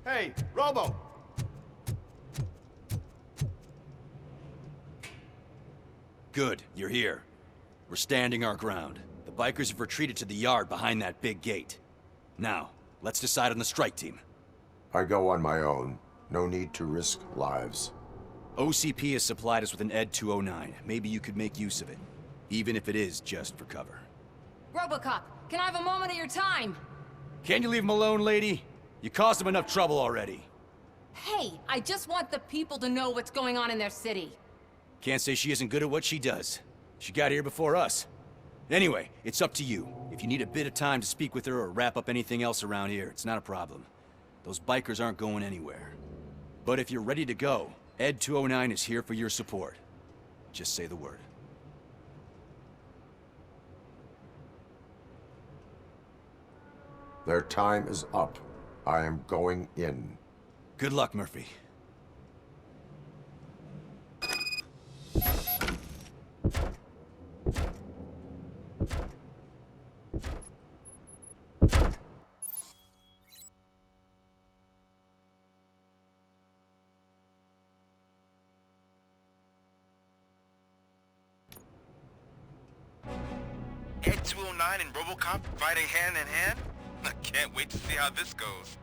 Hey, Robo! Good, you're here. We're standing our ground. The bikers have retreated to the yard behind that big gate. Now, let's decide on the strike team. I go on my own. No need to risk lives. OCP has supplied us with an ED 209. Maybe you could make use of it. Even if it is just for cover. Robocop, can I have a moment of your time? Can't you leave him alone, lady? You caused him enough trouble already. Hey, I just want the people to know what's going on in their city. Can't say she isn't good at what she does. She got here before us. Anyway, it's up to you. If you need a bit of time to speak with her or wrap up anything else around here, it's not a problem. Those bikers aren't going anywhere. But if you're ready to go, ED 209 is here for your support. Just say the word. Their time is up. I am going in. Good luck, Murphy. Ed 209 and Robocop fighting hand in hand? I can't wait to see how this goes.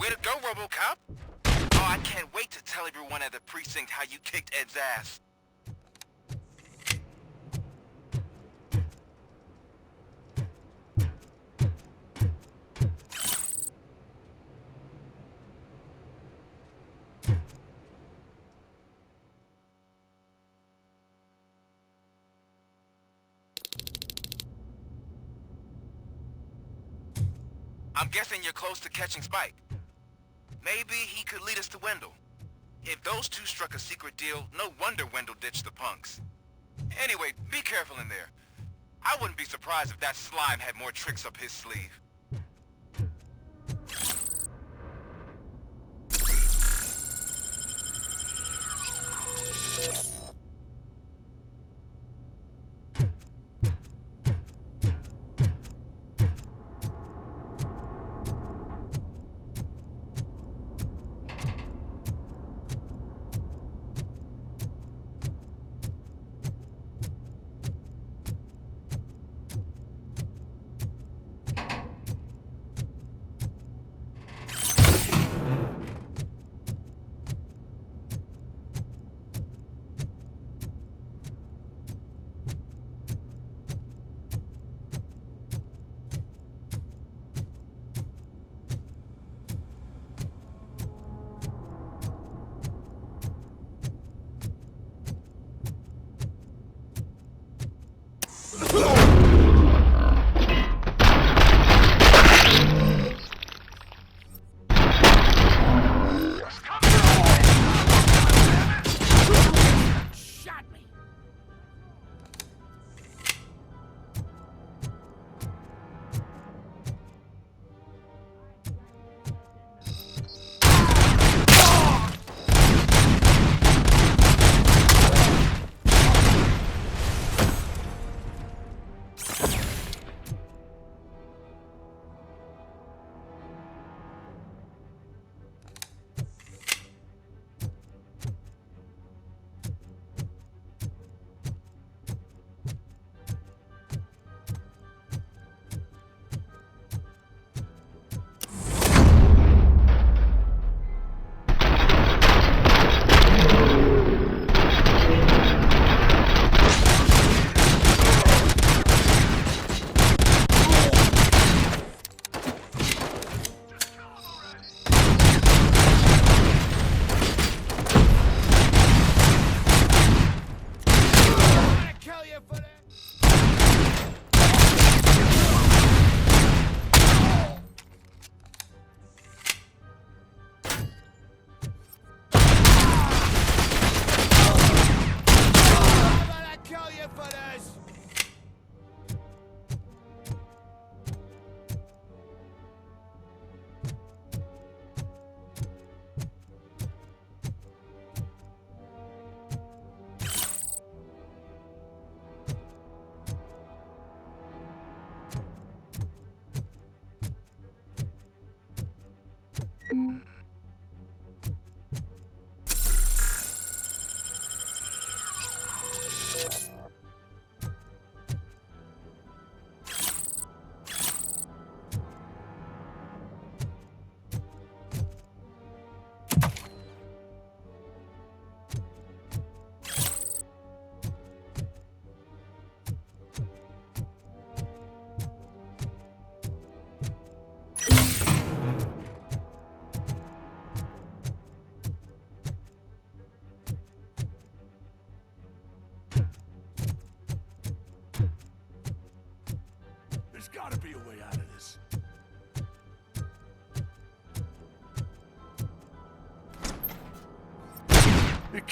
Way to go, Robocop! Oh, I can't wait to tell everyone at the precinct how you kicked Ed's ass. I'm guessing you're close to catching Spike. Maybe he could lead us to Wendell. If those two struck a secret deal, no wonder Wendell ditched the punks. Anyway, be careful in there. I wouldn't be surprised if that slime had more tricks up his sleeve.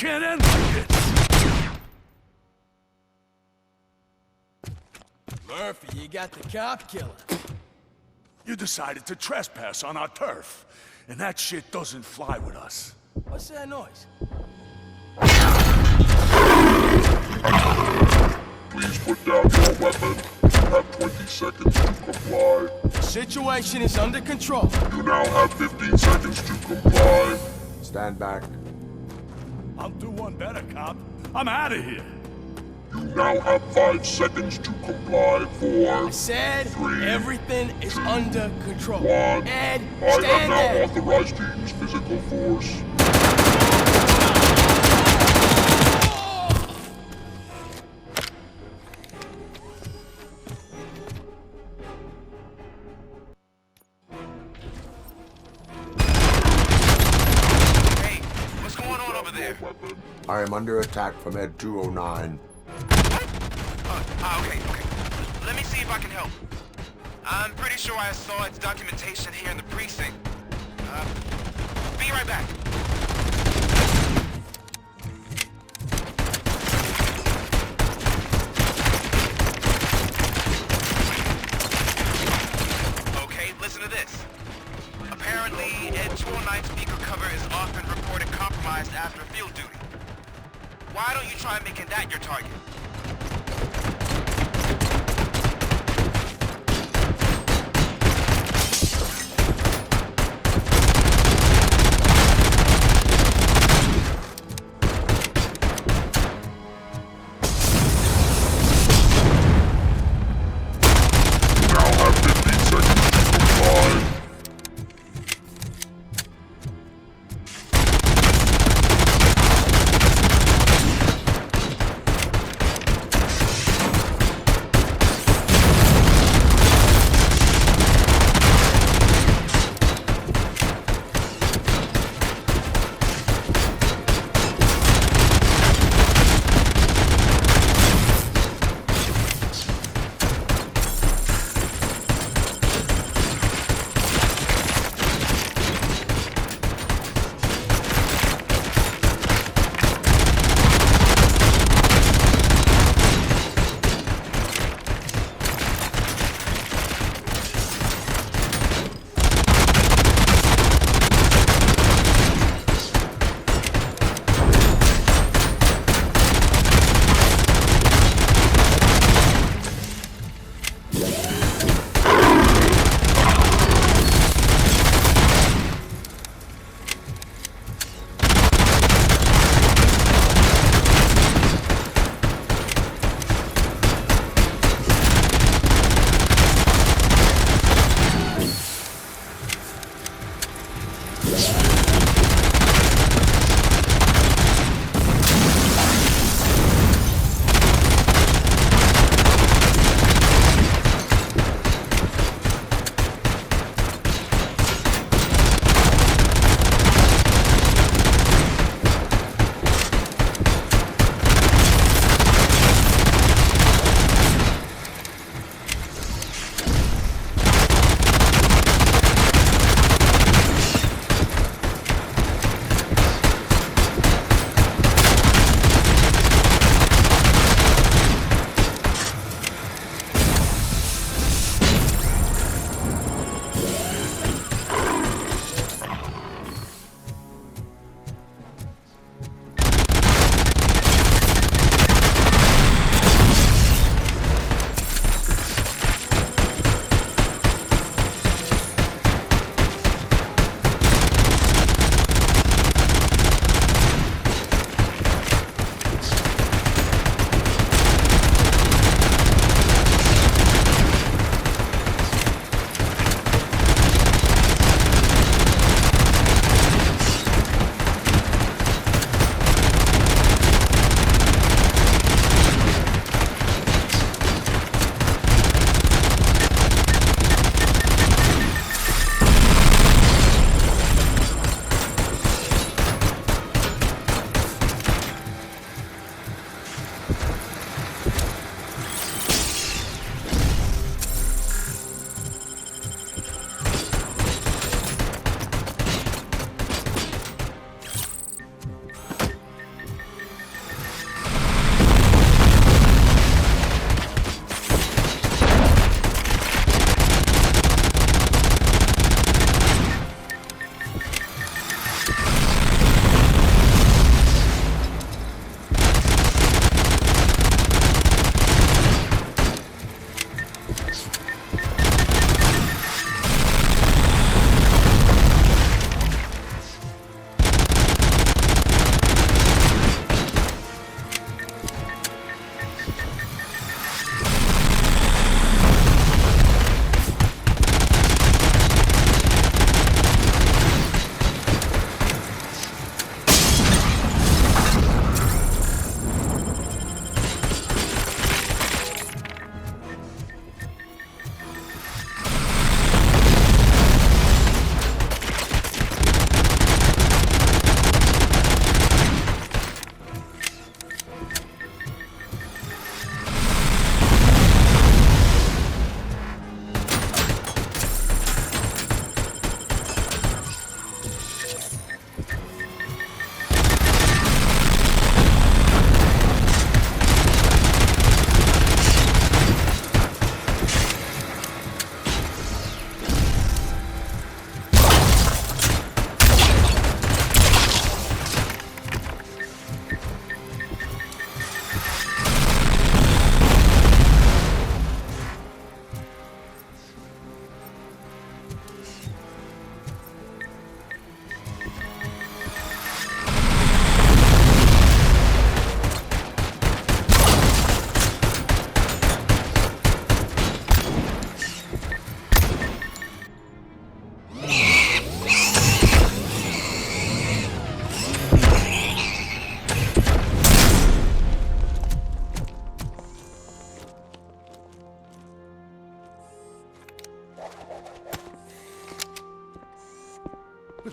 can't end like this! Murphy, you got the cop killer. You decided to trespass on our turf, and that shit doesn't fly with us. What's that noise? Please put down your weapon. You have 20 seconds to comply. The situation is under control. You now have 15 seconds to comply. Stand back. I'll do one better, cop. I'm out of here. You now have 5 seconds to comply. 4, I said 3, everything is under control. 1. Ed, I have stand now there. authorized to use physical force. Hey, what's going on over there? Weapon. I am under attack from Ed 209. Okay. Let me see if I can help. I'm pretty sure I saw its documentation here in the precinct. Be right back. Okay, listen to this. Apparently, Ed 209 speaker cover is often reported compromised after field duty. Why don't you try making that your target? You now have 15 seconds to comply.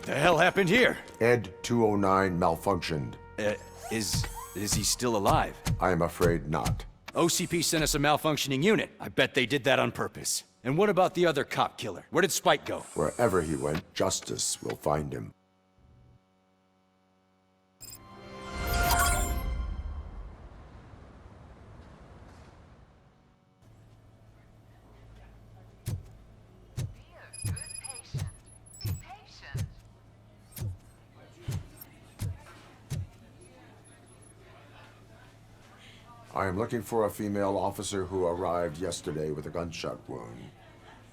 the hell happened here? Ed 209 malfunctioned. Is he still alive? I am afraid not. OCP sent us a malfunctioning unit. I bet they did that on purpose. And what about the other cop killer? Where did Spike go? Wherever he went, justice will find him. I am looking for a female officer who arrived yesterday with a gunshot wound.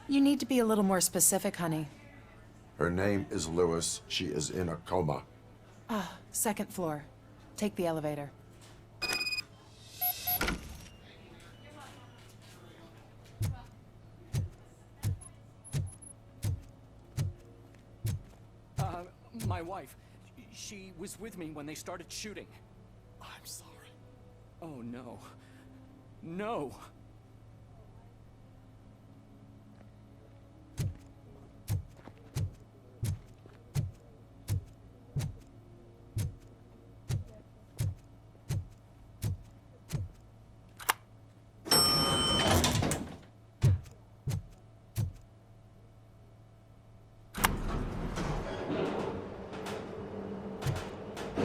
You need to be a little more specific, honey. Her name is Lewis. She is in a coma. Second floor. Take the elevator. My wife. She was with me when they started shooting. I'm sorry. Oh, no. No!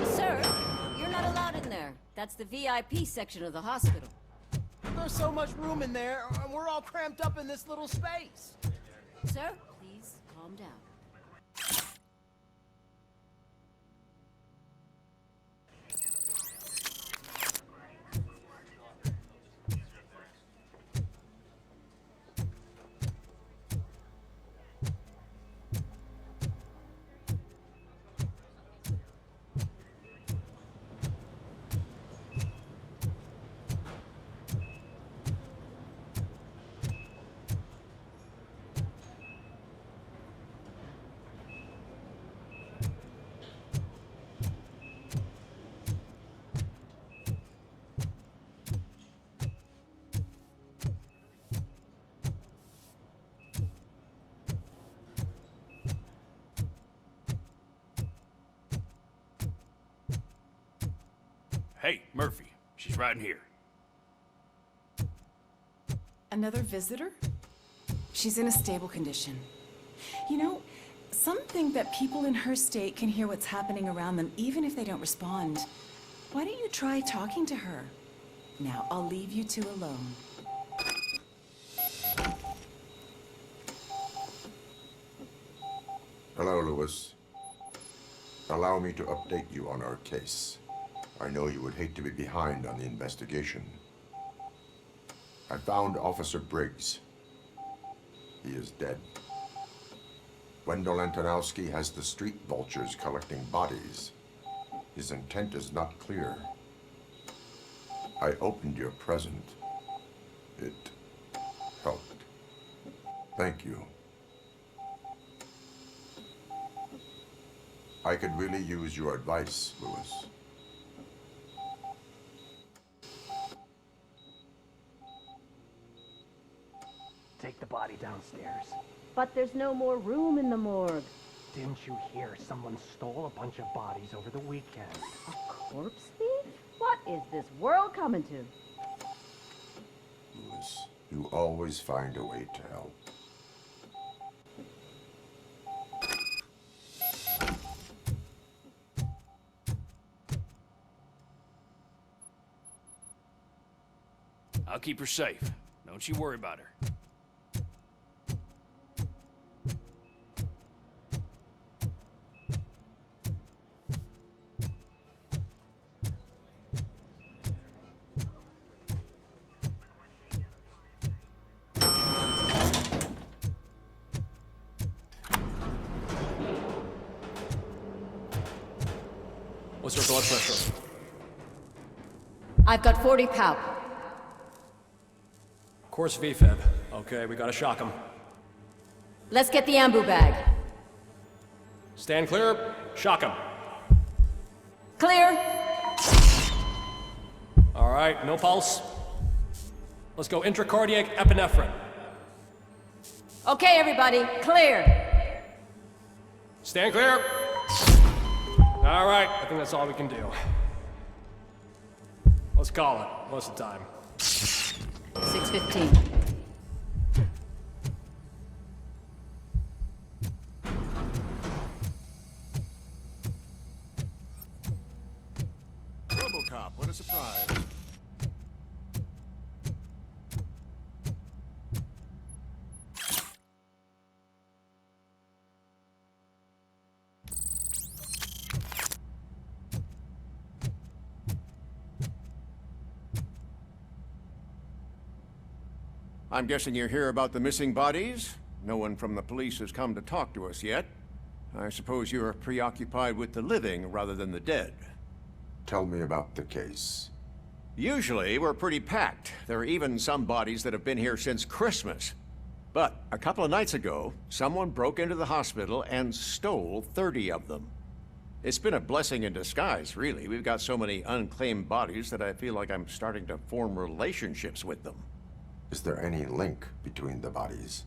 Sir, you're not allowed in there. That's the VIP section of the hospital. There's so much room in there, and we're all cramped up in this little space. Sir, please calm down. Hey, Murphy. She's right in here. Another visitor? She's in a stable condition. You know, some think that people in her state can hear what's happening around them even if they don't respond. Why don't you try talking to her? Now, I'll leave you two alone. Hello, Lewis. Allow me to update you on our case. I know you would hate to be behind on the investigation. I found Officer Briggs. He is dead. Wendell Antonowski has the street vultures collecting bodies. His intent is not clear. I opened your present. It helped. Thank you. I could really use your advice, Lewis. Take the body downstairs. But there's no more room in the morgue. Didn't you hear someone stole a bunch of bodies over the weekend? A corpse thief? What is this world coming to? Lewis, you always find a way to help. I'll keep her safe. Don't you worry about her. What's her blood pressure? I've got 40 pow. Course VFib. Okay, we gotta shock him. Let's get the ambu bag. Stand clear, shock him. Clear. All right, no pulse. Let's go intracardiac epinephrine. Okay, everybody, clear. Stand clear. All right, I think that's all we can do. Let's call it. What's the time? 6:15. Robocop, what a surprise. I'm guessing you're here about the missing bodies? No one from the police has come to talk to us yet. I suppose you're preoccupied with the living rather than the dead. Tell me about the case. Usually, we're pretty packed. There are even some bodies that have been here since Christmas. But a couple of nights ago, someone broke into the hospital and stole 30 of them. It's been a blessing in disguise, really. We've got so many unclaimed bodies that I feel like I'm starting to form relationships with them. Is there any link between the bodies?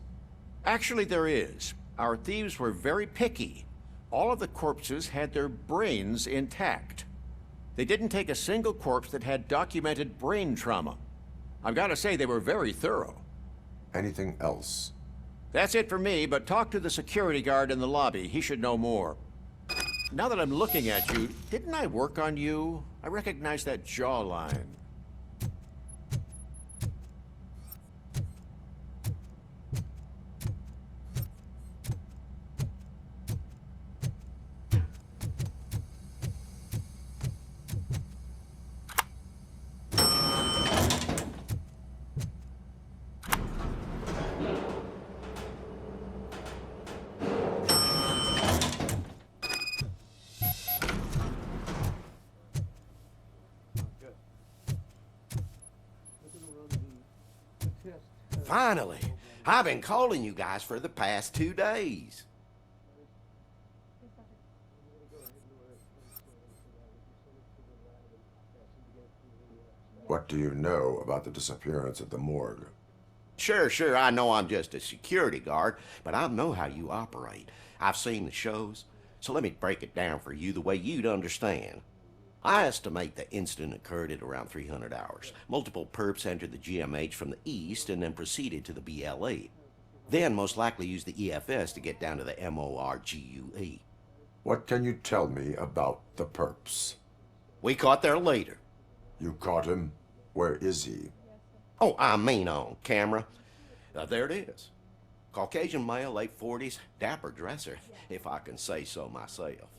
Actually, there is. Our thieves were very picky. All of the corpses had their brains intact. They didn't take a single corpse that had documented brain trauma. I've got to say, they were very thorough. Anything else? That's it for me, but talk to the security guard in the lobby. He should know more. Now that I'm looking at you, didn't I work on you? I recognize that jawline. Finally! I've been calling you guys for the past 2 days. What do you know about the disappearance at the morgue? Sure, I know I'm just a security guard, but I know how you operate. I've seen the shows, so let me break it down for you the way you'd understand. I estimate the incident occurred at around 300 hours. Multiple perps entered the GMH from the east and then proceeded to the BLE. Then most likely used the EFS to get down to the MORGUE. What can you tell me about the perps? We caught their leader. You caught him? Where is he? Oh, I mean on camera. There it is. Caucasian male, late 40s, dapper dresser, if I can say so myself.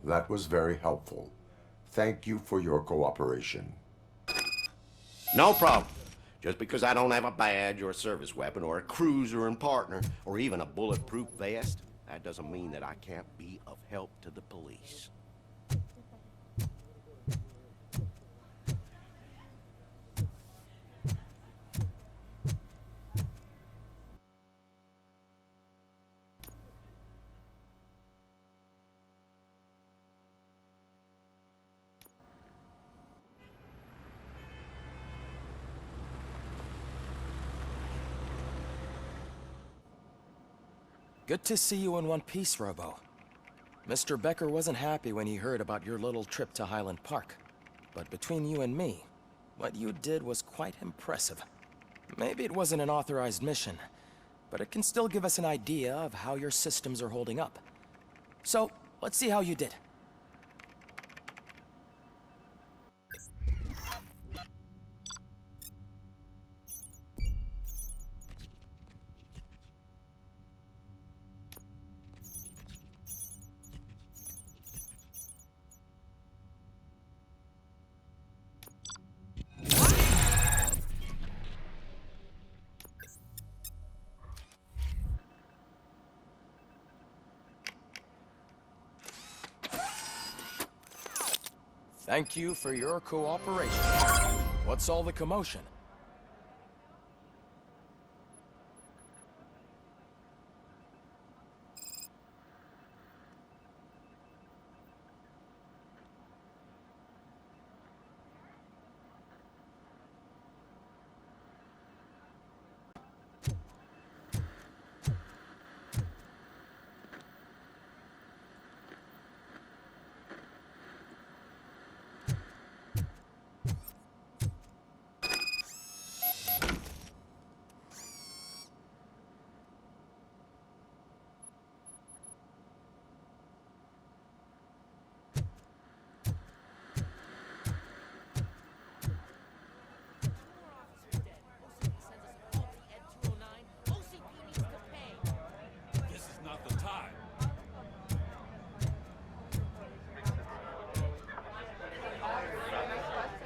That was very helpful. Thank you for your cooperation. No problem. Just because I don't have a badge or a service weapon or a cruiser and partner or even a bulletproof vest, that doesn't mean that I can't be of help to the police. Good to see you in one piece, Robo. Mr. Becker wasn't happy when he heard about your little trip to Highland Park. But between you and me, what you did was quite impressive. Maybe it wasn't an authorized mission, but it can still give us an idea of how your systems are holding up. So, let's see how you did. Thank you for your cooperation. What's all the commotion?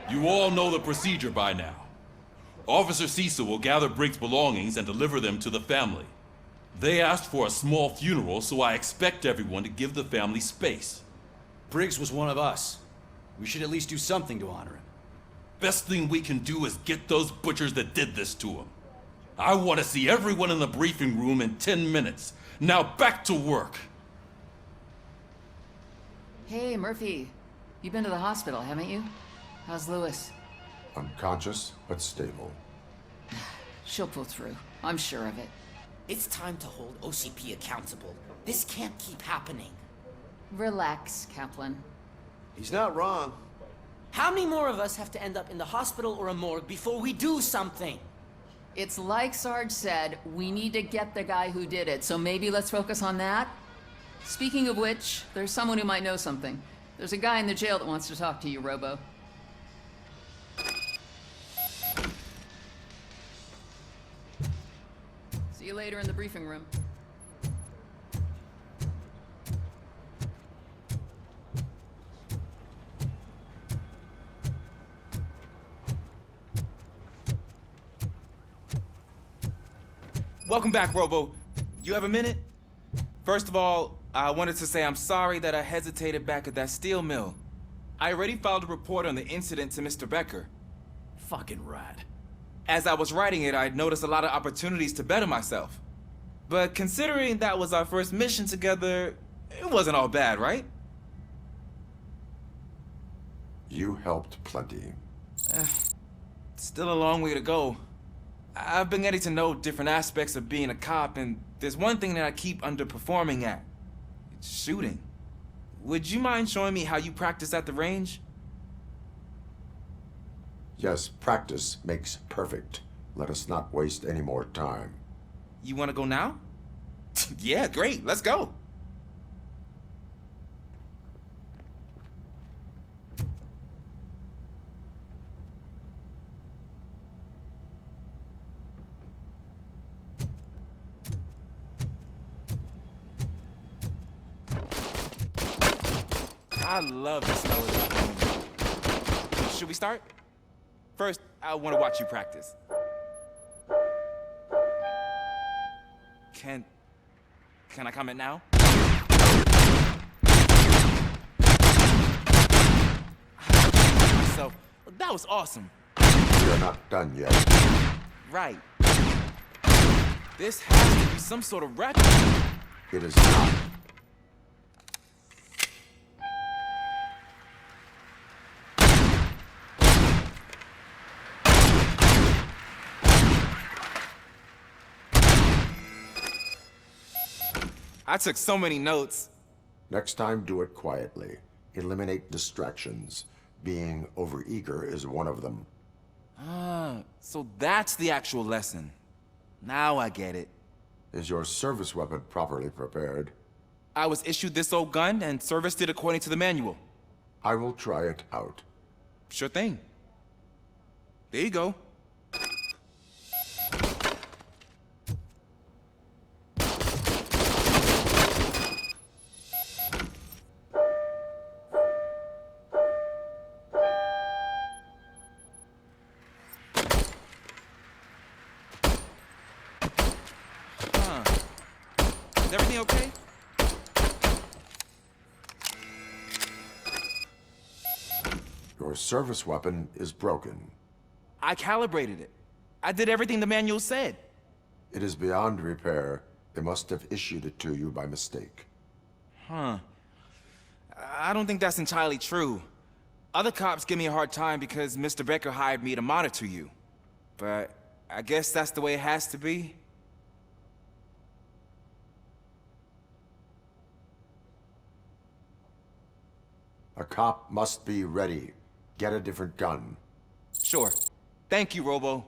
You all know the procedure by now. Officer Cecil will gather Briggs' belongings and deliver them to the family. They asked for a small funeral, so I expect everyone to give the family space. Briggs was one of us. We should at least do something to honor him. Best thing we can do is get those butchers that did this to him. I want to see everyone in the briefing room in 10 minutes. Now back to work. Hey, Murphy. You've been to the hospital, haven't you? How's Lewis? Unconscious, but stable. She'll pull through. I'm sure of it. It's time to hold OCP accountable. This can't keep happening. Relax, Kaplan. He's not wrong. How many more of us have to end up in the hospital or a morgue before we do something? It's like Sarge said, we need to get the guy who did it, so maybe let's focus on that? Speaking of which, there's someone who might know something. There's a guy in the jail that wants to talk to you, Robo. See you later in the briefing room. Welcome back, Robo. You have a minute? First of all, I wanted to say I'm sorry that I hesitated back at that steel mill. I already filed a report on the incident to Mr. Becker. Fucking rad. As I was writing it, I'd noticed a lot of opportunities to better myself. But considering that was our first mission together, it wasn't all bad, right? You helped plenty. Still a long way to go. I've been getting to know different aspects of being a cop, and there's one thing that I keep underperforming at. It's shooting. Would you mind showing me how you practice at the range? Yes, practice makes perfect. Let us not waste any more time. You want to go now? Yeah, great. Let's go. I love the smell of this. Should we start? First, I want to watch you practice. Can I comment now? So, that was awesome. We are not done yet. Right. This has to be some sort of record. It is not. I took so many notes. Next time, do it quietly. Eliminate distractions. Being overeager is one of them. Ah, so that's the actual lesson. Now I get it. Is your service weapon properly prepared? I was issued this old gun and serviced it according to the manual. I will try it out. Sure thing. There you go. Is everything okay? Your service weapon is broken. I calibrated it. I did everything the manual said. It is beyond repair. They must have issued it to you by mistake. Huh. I don't think that's entirely true. Other cops give me a hard time because Mr. Becker hired me to monitor you. But I guess that's the way it has to be. A cop must be ready. Get a different gun. Sure. Thank you, Robo.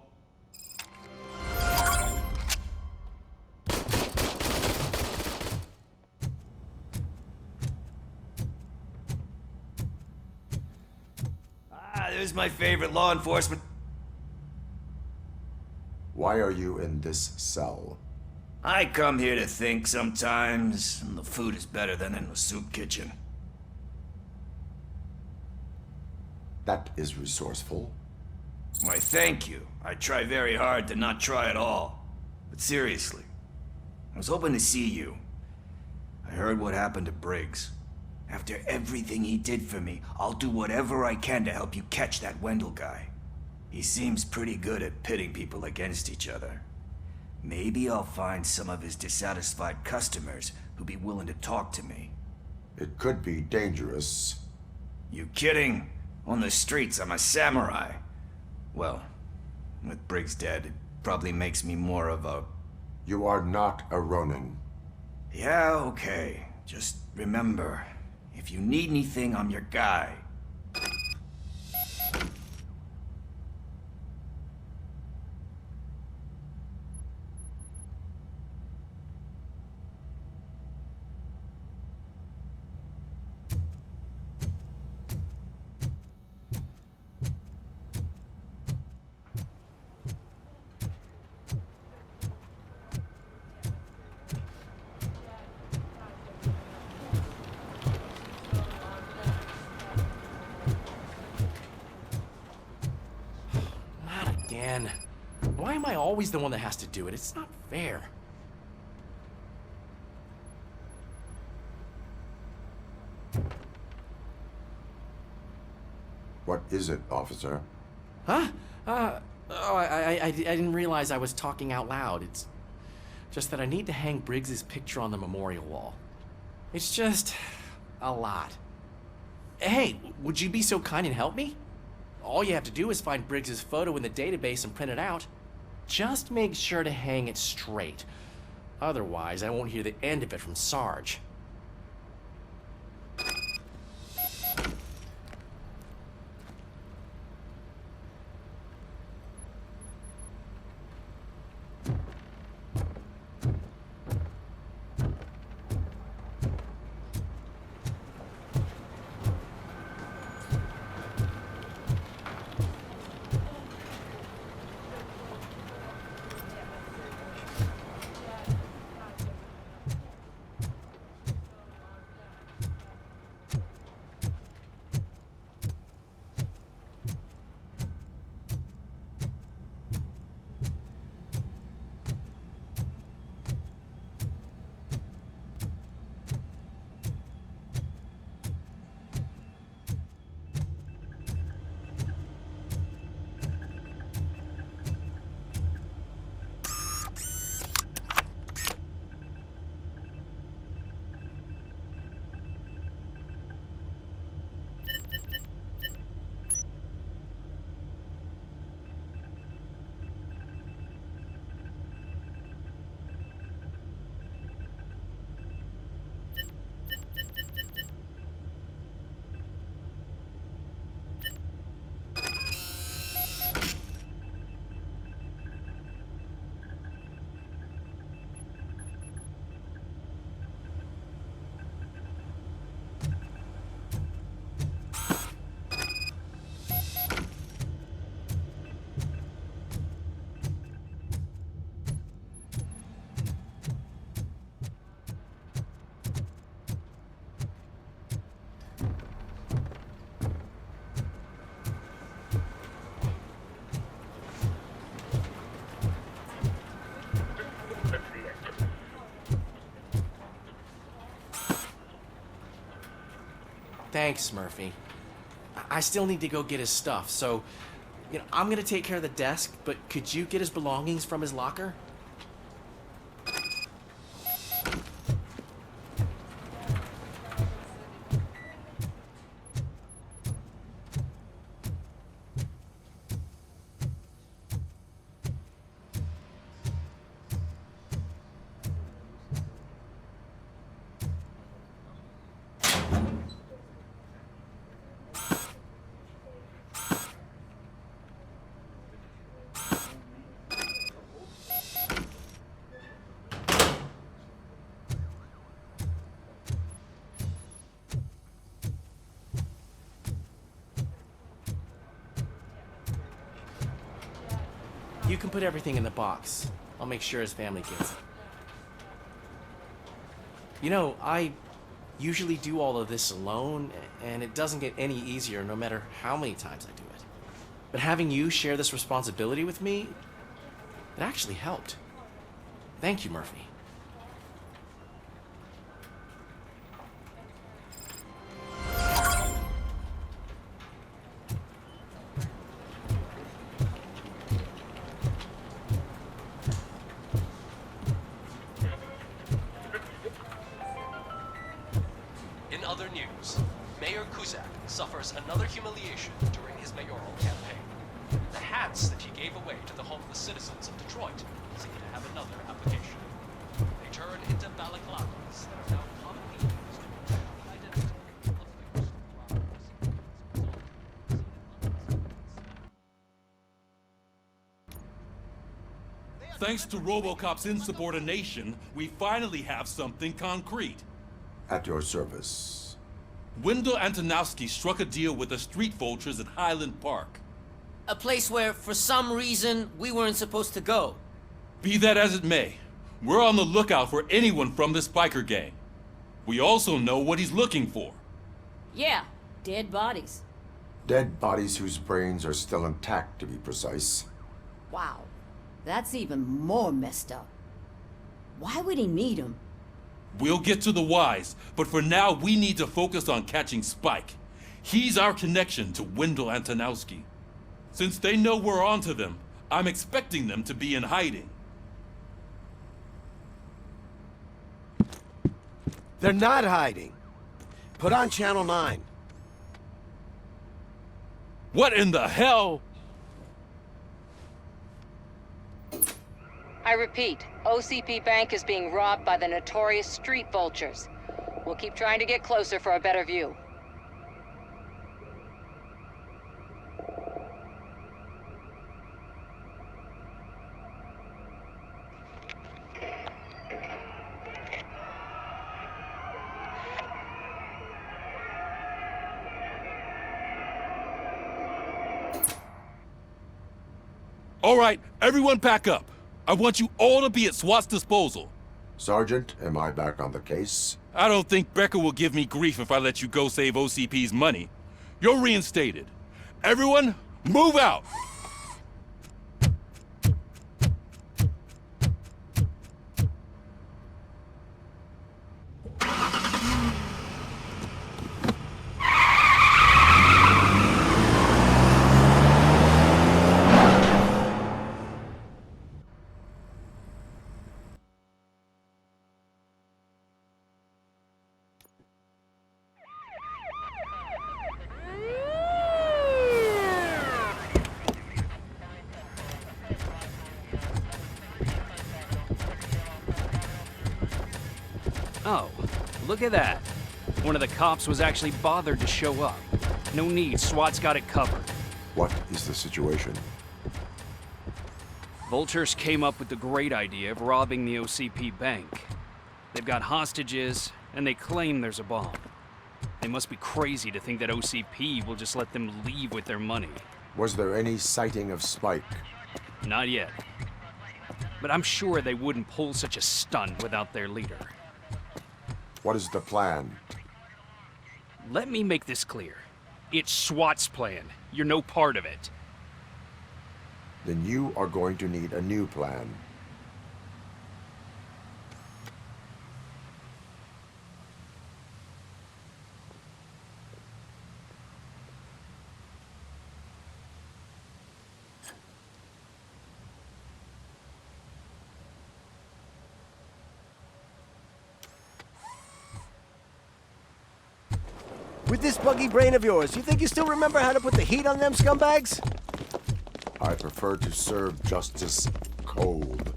There's my favorite law enforcement. Why are you in this cell? I come here to think sometimes, and the food is better than in the soup kitchen. That is resourceful. Why, thank you. I try very hard to not try at all. But seriously, I was hoping to see you. I heard what happened to Briggs. After everything he did for me, I'll do whatever I can to help you catch that Wendell guy. He seems pretty good at pitting people against each other. Maybe I'll find some of his dissatisfied customers who'll be willing to talk to me. It could be dangerous. You kidding? On the streets, I'm a samurai. Well, with Briggs dead, it probably makes me more of a... You are not a Ronin. Yeah, okay. Just remember, if you need anything, I'm your guy. Again. Why am I always the one that has to do it? It's not fair. What is it, officer? Huh? I didn't realize I was talking out loud. It's just that I need to hang Briggs's picture on the memorial wall. It's just a lot. Hey, would you be so kind and help me? All you have to do is find Briggs's photo in the database and print it out. Just make sure to hang it straight. Otherwise, I won't hear the end of it from Sarge. Thanks, Murphy. I still need to go get his stuff, so, I'm gonna take care of the desk, but could you get his belongings from his locker? You can put everything in the box. I'll make sure his family gets it. usually do all of this alone, and it doesn't get any easier no matter how many times I do it. But having you share this responsibility with me, it actually helped. Thank you, Murphy. In other news, Mayor Kuzak suffers another humiliation during his mayoral campaign. The hats that he gave away to the homeless citizens of Detroit seem to have another application. They turn into balaclavas that are now commonly used to protect the identity of Thanks to Robocop's insubordination, we finally have something concrete. At your service. Wendell Antonowski struck a deal with the street vultures at Highland Park. A place where, for some reason, we weren't supposed to go. Be that as it may, we're on the lookout for anyone from this biker gang. We also know what he's looking for. Yeah, dead bodies. Dead bodies whose brains are still intact, to be precise. Wow, that's even more messed up. Why would he need them? We'll get to the whys, but for now we need to focus on catching Spike. He's our connection to Wendell Antonowski. Since they know we're onto them, I'm expecting them to be in hiding. They're not hiding. Put on Channel 9. What in the hell? I repeat, OCP Bank is being robbed by the notorious street vultures. We'll keep trying to get closer for a better view. All right, everyone pack up. I want you all to be at SWAT's disposal. Sergeant, am I back on the case? I don't think Becker will give me grief if I let you go save OCP's money. You're reinstated. Everyone, move out! Oh, look at that. One of the cops was actually bothered to show up. No need, SWAT's got it covered. What is the situation? Vultures came up with the great idea of robbing the OCP bank. They've got hostages, and they claim there's a bomb. They must be crazy to think that OCP will just let them leave with their money. Was there any sighting of Spike? Not yet. But I'm sure they wouldn't pull such a stunt without their leader. What is the plan? Let me make this clear. It's SWAT's plan. You're no part of it. Then you are going to need a new plan. With this buggy brain of yours, you think you still remember how to put the heat on them scumbags? I prefer to serve justice cold.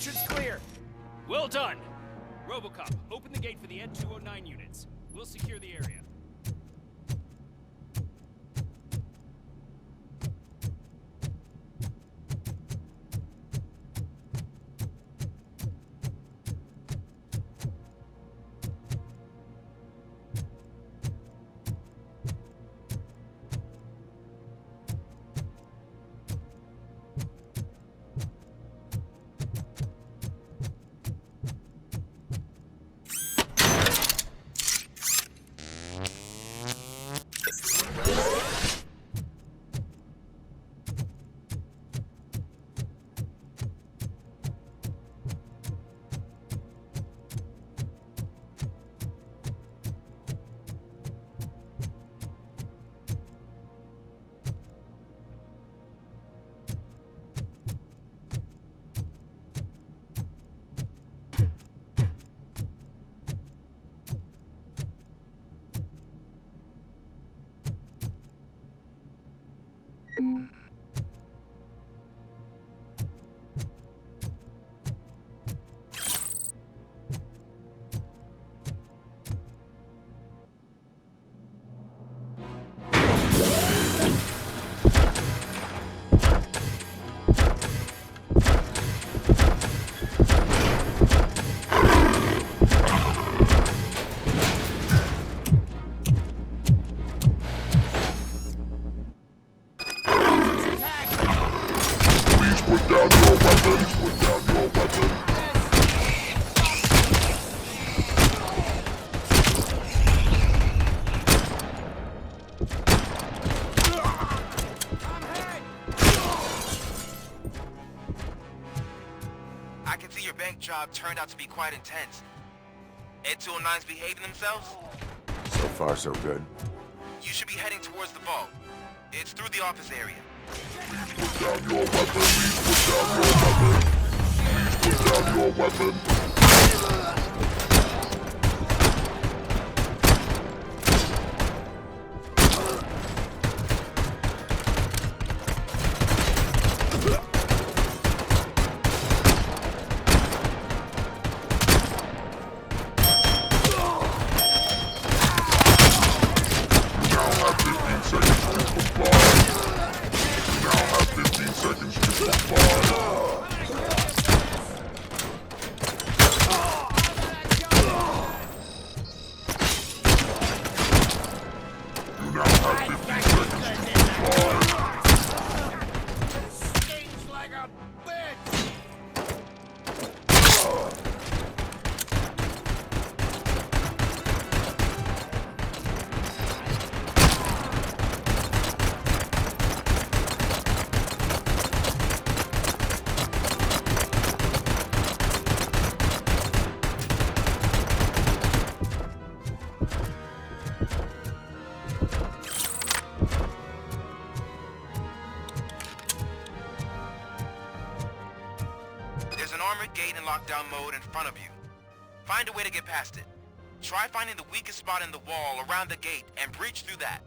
Entrance clear. Well done. Robocop, open the gate for the N209 units. We'll secure the area. I can see your bank job turned out to be quite intense. N209's behaving themselves? So far, so good. You should be heading towards the vault. It's through the office area. Please put down your weapon. Please put down your weapon. Please put down your weapon. Gate in lockdown mode in front of you. Find a way to get past it. Try finding the weakest spot in the wall around the gate and breach through that.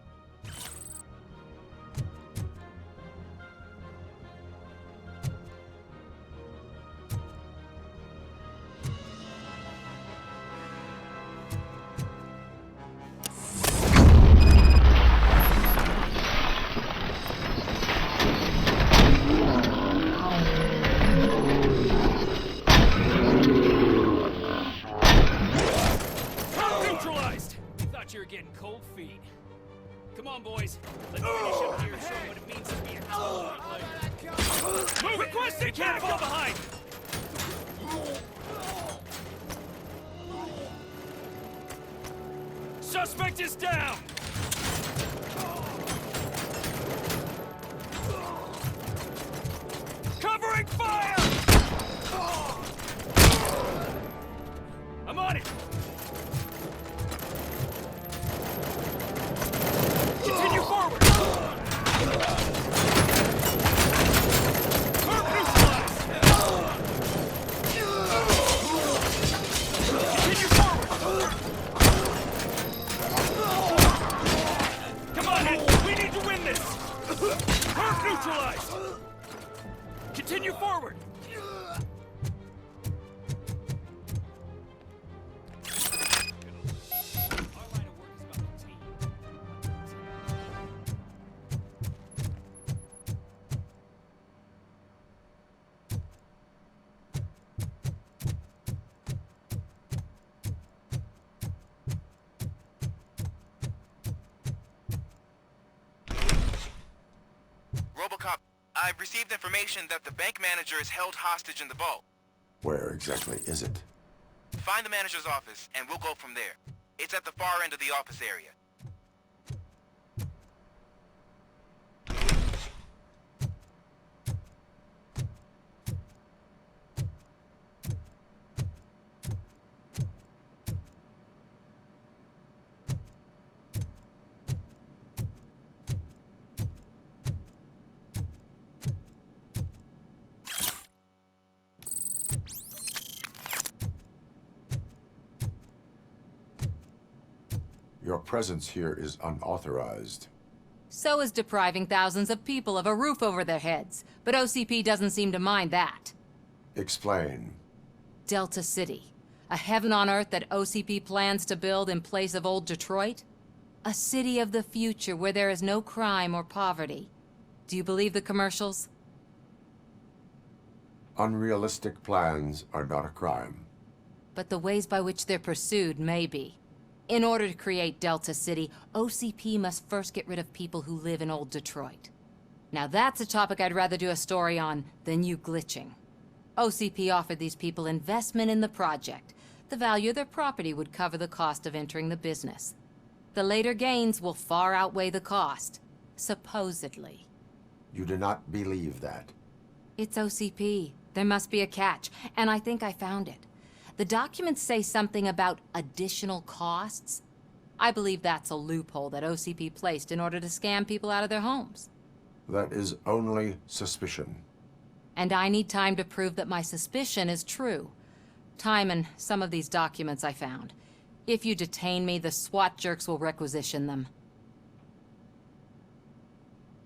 Getting cold feet. Come on, boys. Let's finish up here and show them what it means to be a player. Move! Requesting can't fall behind! Suspect is down! Covering fire! I'm on it! Continue forward! Curve neutralized! Continue forward! Come on, Ed! We need to win this! Curve neutralized! Continue forward! Robocop, I've received information that the bank manager is held hostage in the vault. Where exactly is it? Find the manager's office, and we'll go from there. It's at the far end of the office area. Your presence here is unauthorized. So is depriving thousands of people of a roof over their heads. But OCP doesn't seem to mind that. Explain. Delta City. A heaven on earth that OCP plans to build in place of old Detroit? A city of the future where there is no crime or poverty. Do you believe the commercials? Unrealistic plans are not a crime. But the ways by which they're pursued may be. In order to create Delta City, OCP must first get rid of people who live in old Detroit. Now that's a topic I'd rather do a story on than you glitching. OCP offered these people investment in the project. The value of their property would cover the cost of entering the business. The later gains will far outweigh the cost, supposedly. You do not believe that. It's OCP. There must be a catch, and I think I found it. The documents say something about additional costs. I believe that's a loophole that OCP placed in order to scam people out of their homes. That is only suspicion. And I need time to prove that my suspicion is true. Time and some of these documents I found. If you detain me, the SWAT jerks will requisition them.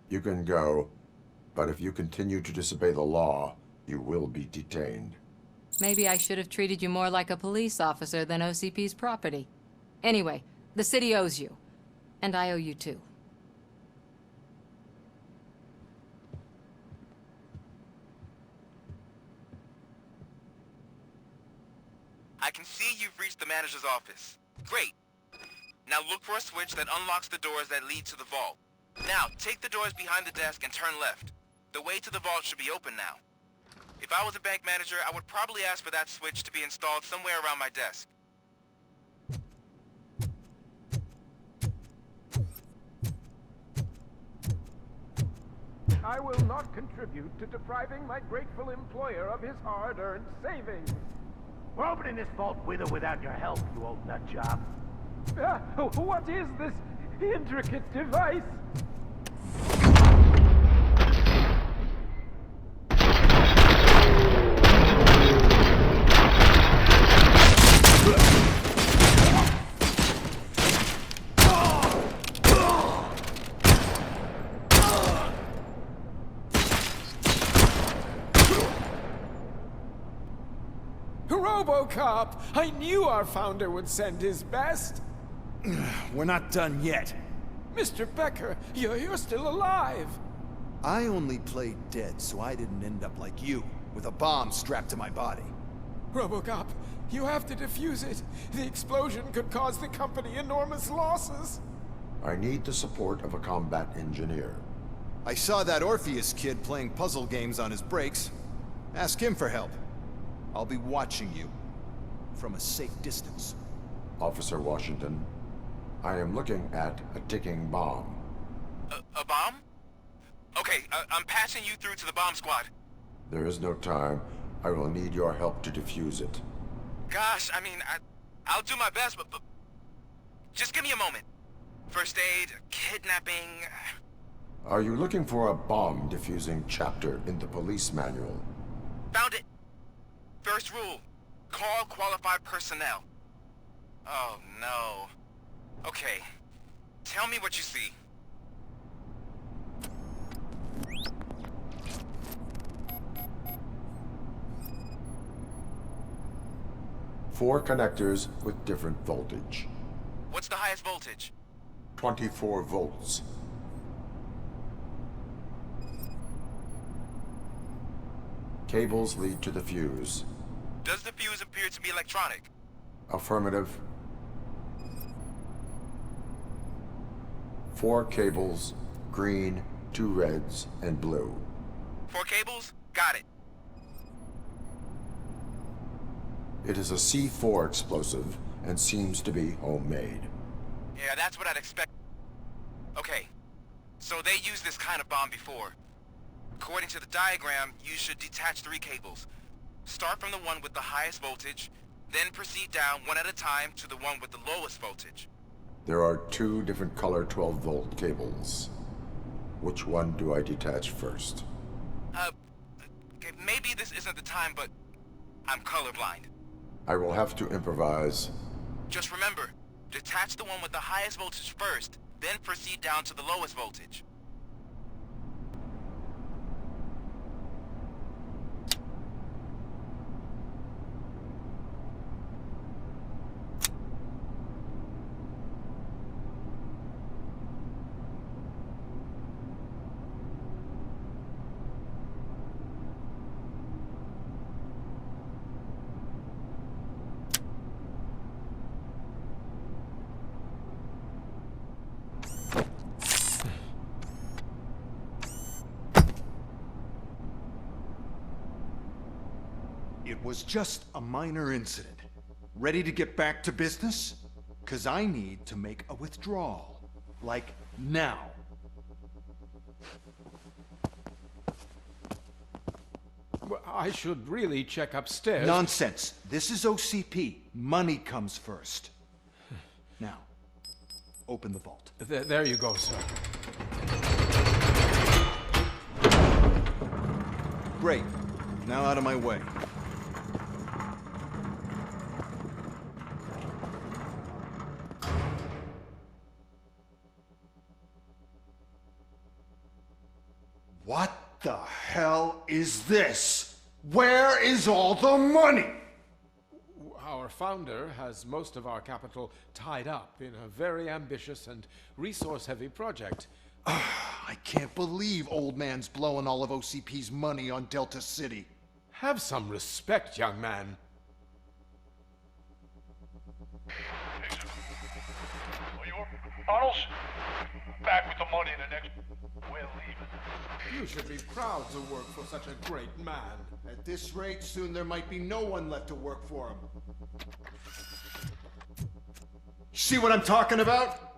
You can go, but if you continue to disobey the law, you will be detained. Maybe I should have treated you more like a police officer than OCP's property. Anyway, the city owes you. And I owe you too. I can see you've reached the manager's office. Great. Now look for a switch that unlocks the doors that lead to the vault. Now, take the doors behind the desk and turn left. The way to the vault should be open now. If I was a bank manager, I would probably ask for that switch to be installed somewhere around my desk. I will not contribute to depriving my grateful employer of his hard-earned savings. We're opening this vault with or without your help, you old nutjob. What is this intricate device? Robocop! I knew our founder would send his best. We're not done yet. Mr. Becker, you're still alive. I only played dead so I didn't end up like you, with a bomb strapped to my body. Robocop, you have to defuse it. The explosion could cause the company enormous losses. I need the support of a combat engineer. I saw that Orpheus kid playing puzzle games on his breaks. Ask him for help. I'll be watching you from a safe distance. Officer Washington, I am looking at a ticking bomb. A bomb? Okay, I'm passing you through to the bomb squad. There is no time. I will need your help to defuse it. Gosh, I mean, I'll do my best, but just give me a moment. First aid, kidnapping... Are you looking for a bomb defusing chapter in the police manual? Found it! First rule, call qualified personnel. Oh, no. Okay, tell me what you see. Four connectors with different voltage. What's the highest voltage? 24 volts. Cables lead to the fuse. Does the fuse appear to be electronic? Affirmative. 4 cables, green, 2 reds, and blue. 4 cables? Got it. It is a C4 explosive and seems to be homemade. Yeah, that's what I'd expect. Okay, so they used this kind of bomb before. According to the diagram, you should detach 3 cables. Start from the one with the highest voltage, then proceed down one at a time to the one with the lowest voltage. There are 2 different color 12-volt cables. Which one do I detach first? Okay, maybe this isn't the time, but I'm colorblind. I will have to improvise. Just remember, detach the one with the highest voltage first, then proceed down to the lowest voltage. It was just a minor incident. Ready to get back to business? 'Cause I need to make a withdrawal. Like, now. Well, I should really check upstairs. Nonsense. This is OCP. Money comes first. Now, open the vault. There you go, sir. Great. Now out of my way. What the hell is this? Where is all the money? Our founder has most of our capital tied up in a very ambitious and resource-heavy project. I can't believe old man's blowing all of OCP's money on Delta City. Have some respect, young man. Arnold's back with the money in the next... We're leaving. You should be proud to work for such a great man. At this rate, soon there might be no one left to work for him. See what I'm talking about?